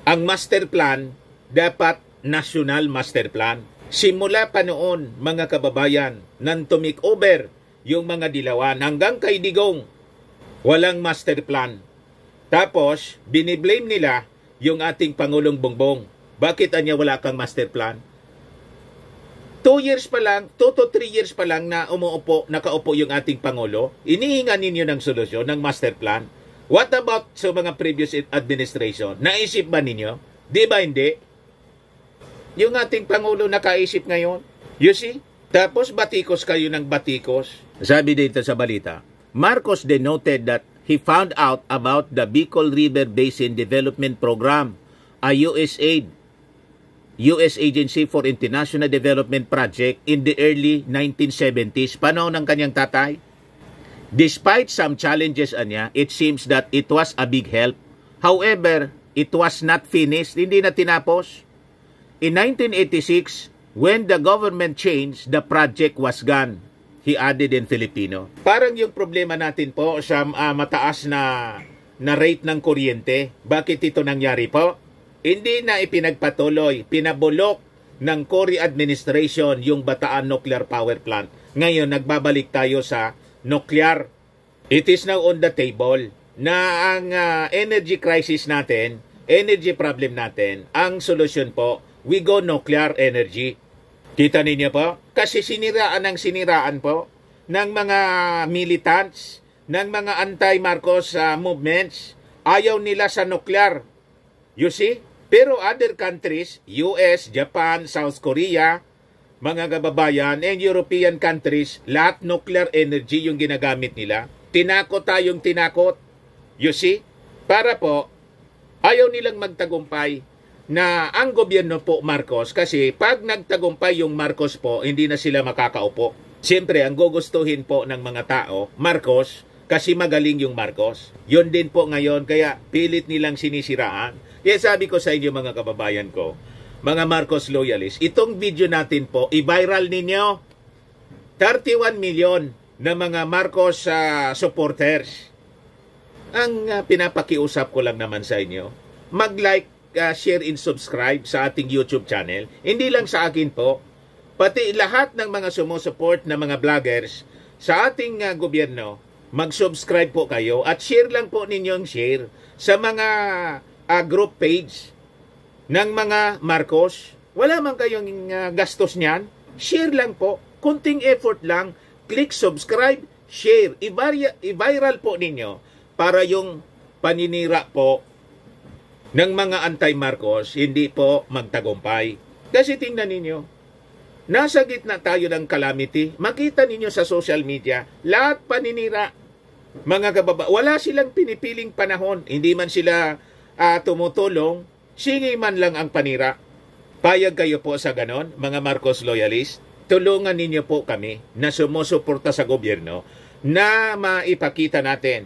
Ang master plan, dapat national master plan. Simula pa noon, mga kababayan, nang tumik-over yung mga Dilawan hanggang kay Digong, walang master plan. Tapos, biniblame nila yung ating Pangulong Bongbong. Bakit wala kang master plan? 2 years pa lang, 2 to 3 years pa lang na nakaupo yung ating Pangulo, inihinga ninyo ng solusyon, ng master plan. What about sa mga previous administration? Naisip ba ninyo? Di ba hindi? Yung ating Pangulo nakaisip ngayon. You see? Tapos batikos kayo ng batikos. Sabi dito sa balita, Marcos denoted that he found out about the Bicol River Basin Development Program, a U.S. Agency for International Development Project in the early 1970s, panahon ng kanyang tatay. Despite some challenges it seems that it was a big help. However, it was not finished, hindi na tinapos. In 1986, when the government changed, the project was gone. He added in Filipino. Parang yung problema natin po sa mataas na rate ng kuryente. Bakit ito nangyari po? Hindi na ipinagpatuloy, pinabulok ng Cory administration yung Bataan Nuclear Power Plant. Ngayon, nagbabalik tayo sa nuclear. It is now on the table na ang energy crisis natin, energy problem natin, ang solusyon po, we go nuclear energy. Kita ninyo po? Kasi siniraan po ng mga militants, ng mga anti-Marcos movements. Ayaw nila sa nuclear. You see? Pero other countries, US, Japan, South Korea, mga kababayan, and European countries, lahat nuclear energy yung ginagamit nila. Tinakot tayong tinakot. You see? Para po, ayaw nilang magtagumpay. na ang gobyerno po Marcos, kasi pag nagtagumpay yung Marcos po, hindi na sila makakaupo. Siyempre, ang gugustuhin po ng mga tao, Marcos, kasi magaling yung Marcos. Yun din po ngayon, kaya pilit nilang sinisiraan. Kaya sabi ko sa inyo mga kababayan ko, mga Marcos loyalists, itong video natin po, i-viral ninyo. 31 million na mga Marcos supporters. Ang pinapakiusap ko lang naman sa inyo, mag-like, share and subscribe sa ating YouTube channel. Hindi lang sa akin po, pati lahat ng mga sumusuport na mga vloggers sa ating gobyerno, mag-subscribe po kayo at share lang po ninyong share sa mga group page ng mga Marcos. Wala man kayong gastos niyan. Share lang po. Kunting effort lang. Click subscribe, share. I-viral po ninyo para yung paninira po ng mga anti-Marcos hindi po magtagumpay. Kasi tingnan ninyo, nasa gitna tayo ng calamity. Makita ninyo sa social media, lahat paninira. Mga kababa, wala silang pinipiling panahon. Hindi man sila tumutulong, singi man lang ang panira. Payag kayo po sa ganon, mga Marcos loyalists. Tulungan ninyo po kami na sumusuporta sa gobyerno na maipakita natin,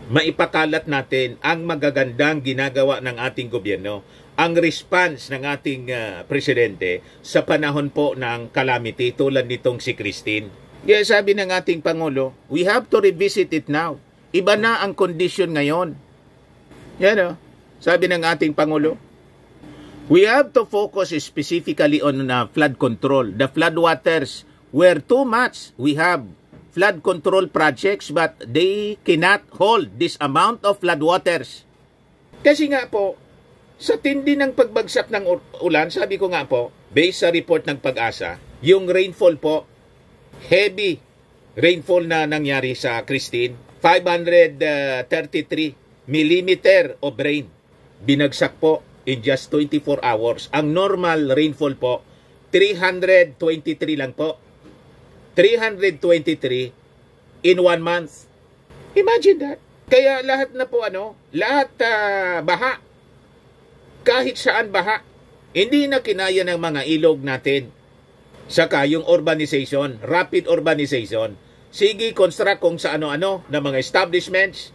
maipakalat natin ang magagandang ginagawa ng ating gobyerno, ang response ng ating presidente sa panahon po ng calamity tulad nitong si Christine. Kaya sabi ng ating Pangulo, we have to revisit it now. Iba na ang kondisyon ngayon. Yan o, sabi ng ating Pangulo. We have to focus specifically on flood control. The flood waters were too much. We have flood control projects but they cannot hold this amount of flood waters. Kasi nga po, sa tindi ng pagbagsak ng ulan, sabi ko nga po, based sa report ng Pag-asa, yung rainfall po, heavy rainfall na nangyari sa Christine, 533 millimeter of rain. Binagsak po in just 24 hours. Ang normal rainfall po, 323 lang po. 323 in 1 month. Imagine that. Kaya lahat na po lahat baha. Kahit saan baha. Hindi na kinaya ng mga ilog natin. Saka yung urbanization, rapid urbanization. Sige, construct kung sa ano-ano na mga establishments.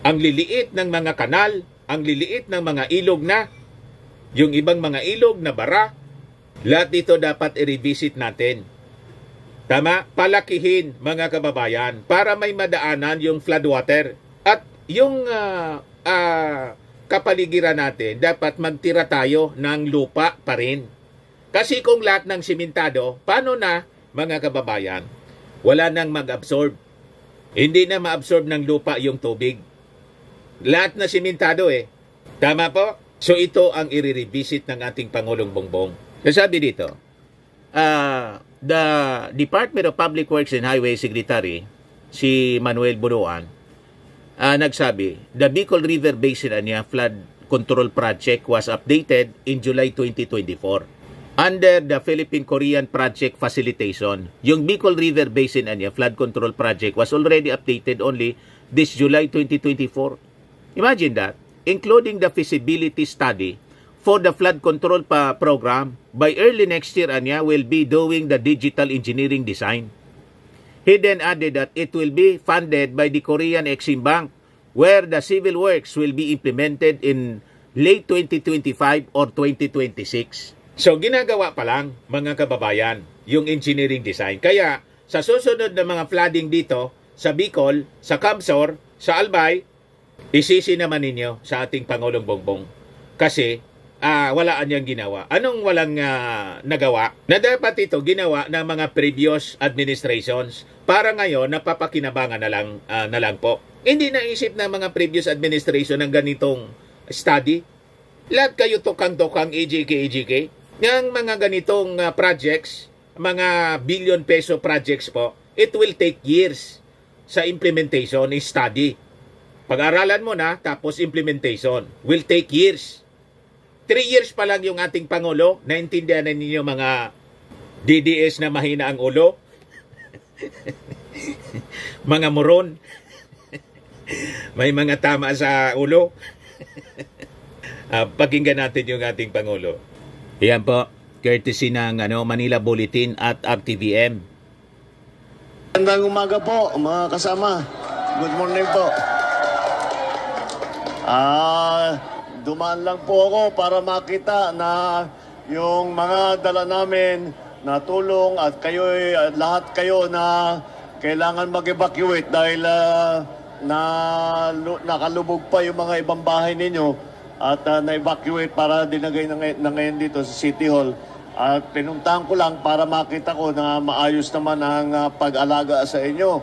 Ang liliit ng mga kanal, ang liliit ng mga ilog na, yung ibang mga ilog na bara, lahat dito dapat i-revisit natin. Tama? Palakihin mga kababayan para may madaanan yung floodwater. At yung kapaligiran natin, dapat magtira tayo ng lupa pa rin. Kasi kung lahat ng simentado, paano na mga kababayan? Wala nang mag-absorb. Hindi na ma-absorb ng lupa yung tubig. Lahat na simentado Tama po? So ito ang i-revisit ng ating Pangulong Bongbong. Sabi dito, the Department of Public Works and Highway Secretary, si Manuel Bunuan, nagsabi, the Bicol River Basin Anya Flood Control Project was updated in July 2024 under the Philippine-Korean Project Facilitation. Yung Bicol River Basin Anya Flood Control Project was already updated only this July 2024. Imagine that, including the feasibility study for the flood control program. By early next year, we'll be doing the digital engineering design. He then added that it will be funded by the Korean Exim Bank, where the civil works will be implemented in late 2025 or 2026. So, ginagawa pa lang, mga kababayan, yung engineering design. Kaya, sa susunod na mga flooding dito, sa Bicol, sa Camsor, sa Albay, isisi naman ninyo sa ating Pangulong Bongbong. Kasi, walaan niyang ginawa. Anong walang nagawa? Na dapat ito ginawa ng mga previous administrations para ngayon napapakinabangan na lang po. Hindi naisip ng mga previous administration ng ganitong study. Lahat kayo tukang-tukang EJK. Ng mga ganitong projects, mga billion peso projects po, it will take years sa implementation, study. Pag-aralan mo na, tapos implementation. Will take years. 3 years pa lang yung ating Pangulo. Naintindihan na ninyo mga DDS na mahina ang ulo. Mga moron. May mga tama sa ulo. Pakinggan natin yung ating Pangulo. Yan po, courtesy ng Manila Bulletin at RTVM. Magandang umaga po, mga kasama. Good morning po. Dumaan lang po ako para makita na yung mga dala namin na tulong at lahat kayo na kailangan mag-evacuate dahil nakalubog pa yung mga ibang bahay ninyo at na-evacuate para dinagay na ngayon dito sa City Hall. At pinuntahan ko lang para makita ko na maayos naman ang pag-alaga sa inyo.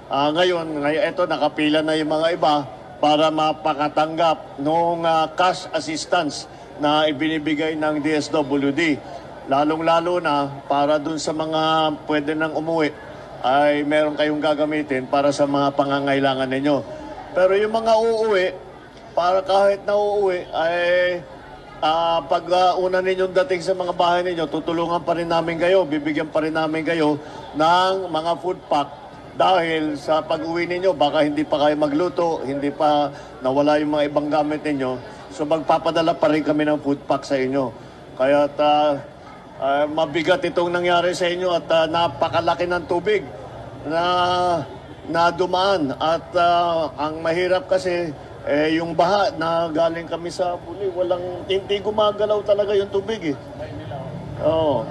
Ngayon, eto nakapila na yung mga iba para mapakatanggap ng cash assistance na ibinibigay ng DSWD. Lalong-lalo na para dun sa mga pwede nang umuwi ay meron kayong gagamitin para sa mga pangangailangan ninyo. Pero yung mga uuwi, para kahit na uuwi ay pag una ninyong dating sa mga bahay ninyo, tutulungan pa rin namin kayo, bibigyan pa rin namin kayo ng mga food pack. Dahil sa pag-uwi ninyo, baka hindi pa kayo magluto, hindi pa nawala yung mga ibang gamit ninyo. So magpapadala pa rin kami ng food pack sa inyo. Kaya mabigat itong nangyari sa inyo at napakalaki ng tubig na dumaan. At ang mahirap kasi, yung baha na galing kami sa Buli, hindi gumagalaw talaga yung tubig eh.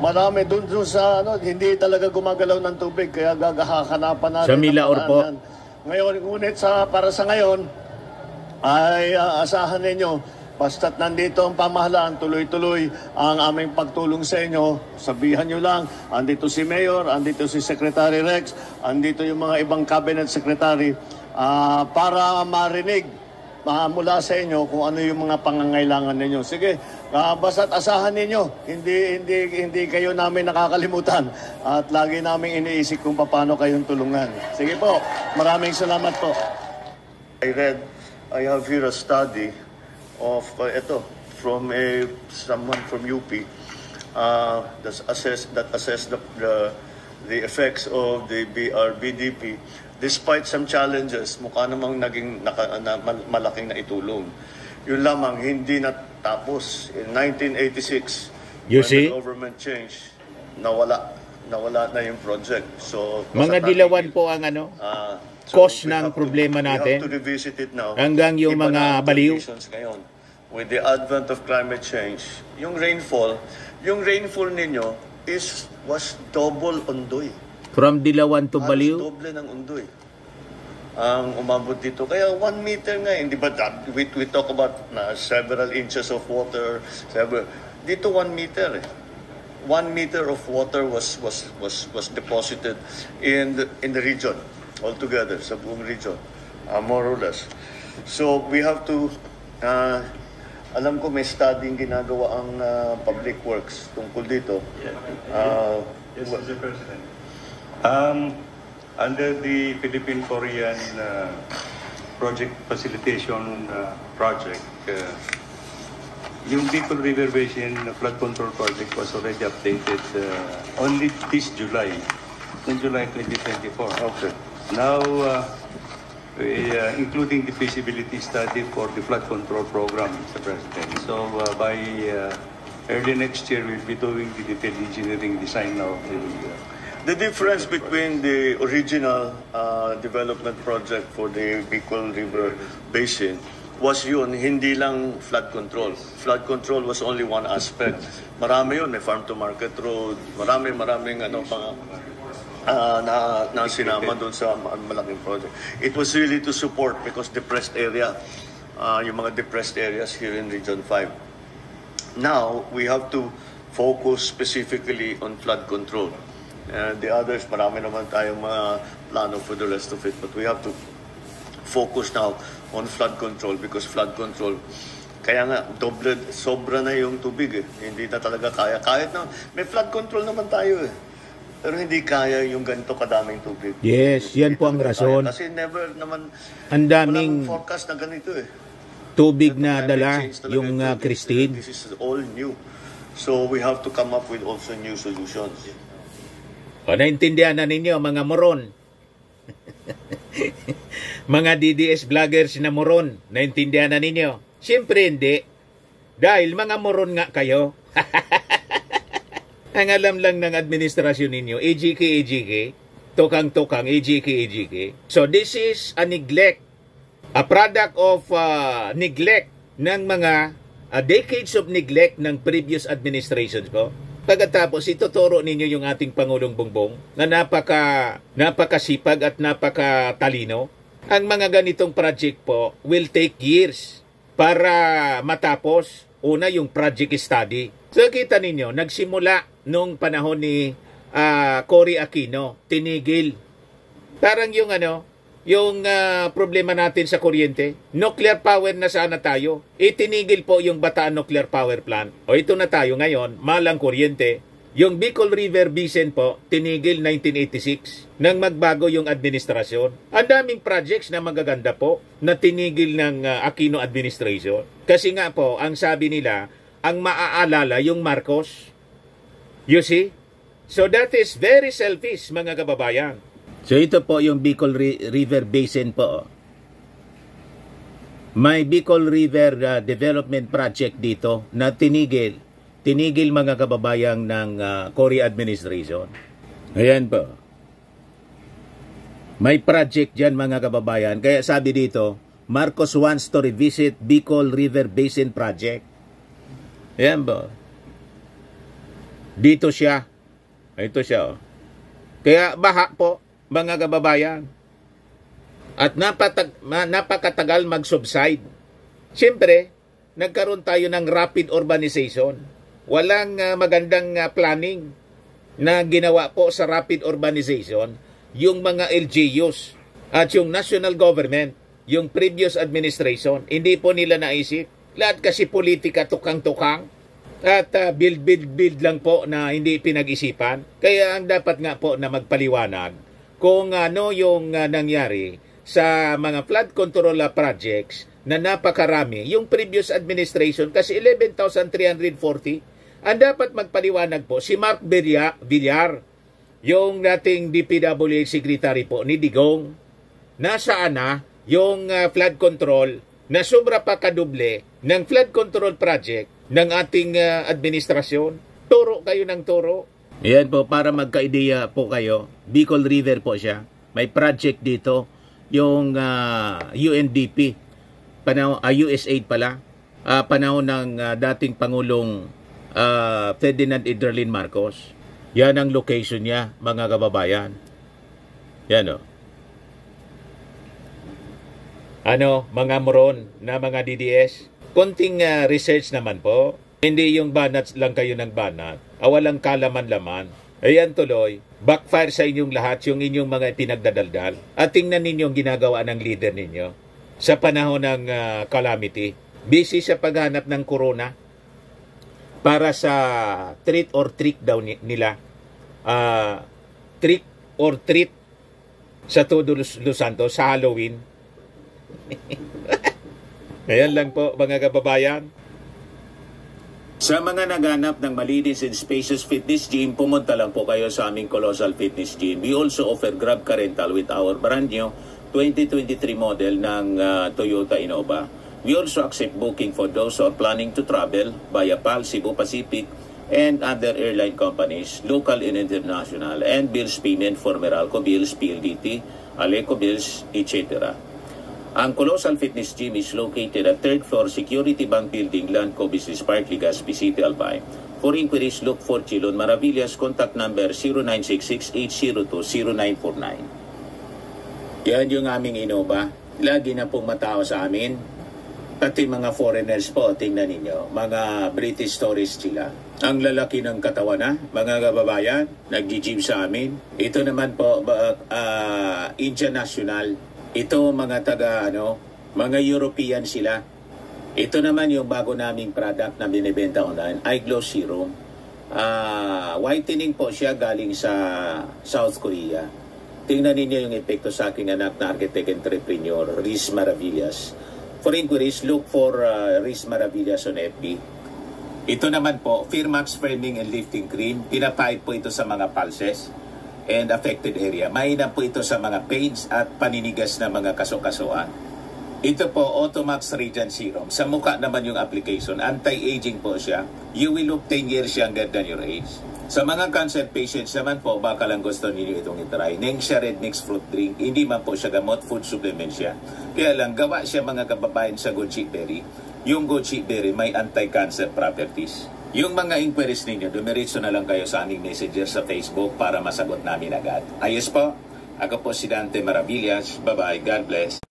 Marami dun sa hindi talaga gumagalaw ng tubig kaya gagahakanapan natin sa Milaor po. Ngayon, ngunit para sa ngayon ay asahan ninyo basta't nandito ang pamahalaan, tuloy-tuloy ang aming pagtulong sa inyo. Sabihan nyo lang, andito si Mayor, andito si Secretary Rex, andito yung mga ibang cabinet secretary para marinig mula sa inyo kung ano yung mga pangangailangan ninyo. Sige, basta't asahan ninyo, hindi kayo namin nakakalimutan at lagi namin iniisip kung paano kayong tulungan. Sige po, maraming salamat po. I have here a study of from someone from UP that assessed the effects of the BRBDP. Despite some challenges, mukha namang naging malaking na itulong. Yun lamang, hindi natapos. In 1986, when the government changed, nawala na yung project. So, mga dilawan po ang cause ng problema natin. We have to revisit it now. Hanggang yung mga baliw. Ngayon, with the advent of climate change, yung rainfall ninyo was double Ondoy. From Dilawan to Baliw? Doble ng Ondoy ang umabot dito. Kaya 1 meter nga, hindi ba we talk about several inches of water. Dito 1 meter 1 meter of water was deposited in the region altogether, sa buong region, more or less. So we have to alam ko may studying ginagawa ang Public Works tungkol dito. Yes, Mr. President. Under the Philippine-Korean project facilitation project, yung Bicol River Basin flood control project was already updated only this July, in July 2024. Okay. Now, including the feasibility study for the flood control program, Mr. President. So by early next year, we'll be doing the detailed engineering design of the difference between the original development project for the Bicol River Basin was yun, hindi lang flood control. Flood control was only one aspect. Marami yun, may farm-to-market road, maraming na sinama doon sa malaking project. It was really to support because depressed area, yung mga depressed areas here in Region 5. Now, we have to focus specifically on flood control. The others, marami naman tayong mga plano for the rest of it. But we have to focus now on flood control because flood control, kaya nga, sobra na yung tubig eh. Hindi na talaga kaya. Kahit na, may flood control naman tayo eh. Pero hindi kaya yung ganito kadaming tubig. Yes, yan po ang rason. Kasi never naman, ang daming walang forecast na ganito eh. Tubig na dala yung Christine. This is all new. So we have to come up with also new solutions. O, naintindihan na ninyo, mga moron. Mga DDS vloggers na moron, naintindihan na ninyo. Siyempre hindi. Dahil mga moron nga kayo. Ang alam lang ng administrasyon ninyo, AGK, tukang-tukang, AGK. So this is a neglect, a product of neglect ng mga decades of neglect ng previous administrations po. Pagkatapos, ituturo ninyo yung ating Pangulong Bongbong na napakasipag at napakatalino. Ang mga ganitong project po will take years para matapos. Una, yung project study. So, kita ninyo, nagsimula nung panahon ni Cory Aquino, tinigil. Parang yung problema natin sa kuryente, nuclear power na sana tayo. Itinigil po yung Bataan Nuclear Power Plant. O ito na tayo ngayon, malang kuryente. Yung Bicol River Basin po, tinigil 1986 nang magbago yung administrasyon. Ang daming projects na magaganda po na tinigil ng Aquino administration. Kasi nga po, ang sabi nila, ang maaalala yung Marcos. You see? So that is very selfish, mga kababayan. So ito po yung Bicol River Basin po. May Bicol River Development Project dito na tinigil mga kababayang ng Cory administration. Ayan po. May project dyan mga kababayan. Kaya sabi dito, Marcos wants to revisit Bicol River Basin Project. Ayan po. Dito siya. Ito siya. Oh. Kaya baha po mga kababayan. At napakatagal mag-subside. Siyempre, nagkaroon tayo ng rapid urbanization. Walang magandang planning na ginawa po sa rapid urbanization yung mga LGUs at yung national government, yung previous administration. Hindi po nila naisip. Lahat kasi politika tukang-tukang at build lang po na hindi pinag-isipan. Kaya ang dapat nga po na magpaliwanag kung ano yung nangyari sa mga flood control projects na napakarami. Yung previous administration kasi 11,340. Ang dapat magpaliwanag po si Mark Villar, yung dating DPWH secretary po ni Digong. Nasaan na yung flood control na sobra pa kadoble ng flood control project ng ating administrasyon? Turo kayo ng turo. Yan po, para magka-ideya po kayo. Bicol River po siya. May project dito, yung UNDP, USAID pala, panahon ng dating Pangulong Ferdinand Idralin Marcos. Yan ang location niya, mga kababayan. Yan o. Mga moron na mga DDS. Konting research naman po. Hindi yung banat lang kayo ng banat. Walang kalaman-laman. Ayan tuloy. Backfire sa inyong lahat yung inyong mga pinagdadaldal. At tingnan ninyo ang ginagawa ng leader ninyo. Sa panahon ng calamity. Busy sa paghanap ng corona. Para sa treat or trick daw nila. Trick or treat sa todo Los Santos sa Halloween. Ayan lang po mga kababayan. Sa mga naghanap ng malinis and spacious fitness gym, pumunta lang po kayo sa aming Colossal Fitness Gym. We also offer Grab Car Rental with our brand new 2023 model ng Toyota Innova. We also accept booking for those who are planning to travel via PAL, Cebu Pacific, and other airline companies, local and international, and bills payment for Meralco Bills, PLDT, Aleco Bills, etc. Ang Colossal Fitness Gym is located at 3rd floor Security Bank Building, Landco Business Park, Legazpi City, Albay. For inquiries, look for Chilon Maravillas. Contact number 0966-802-0949. Yan yung aming Innova. Lagi na pong matao sa amin. Pati mga foreigners po, tingnan ninyo. Mga British tourists sila. Ang lalaki ng katawan na, mga kababayan, nag-gym sa amin. Ito naman po, Indian National. Ito mga mga European sila. Ito naman yung bago naming product na binibenta online, iGlow Serum. Whitening po siya galing sa South Korea. Tingnan ninyo yung epekto sa aking anak na architect entrepreneur, Riz Maravillas. For inquiries, look for Riz Maravillas on FB. Ito naman po, Firmax Framing and Lifting Cream. Pinapahid po ito sa mga pulses and affected area. Mainam po ito sa mga pains at paninigas na mga kaso-kasuan. Ito po, Automax Regen Serum. Sa mukha naman yung application. Anti-aging po siya. You will look 10 years younger than your age. Sa mga cancer patients naman po, baka lang gusto ninyo itong itry. Nengxia Red Mix Fruit Drink. Hindi man po siya gamot, food supplement siya. Kaya lang, gawa siya mga kababayan sa goji berry. Yung goji berry may anti-cancer properties. Yung mga inquiries ninyo, dumiretso na lang kayo sa aming messenger sa Facebook para masagot namin agad. Ayos po. Ako po si Dante Maravillas. Bye-bye. God bless.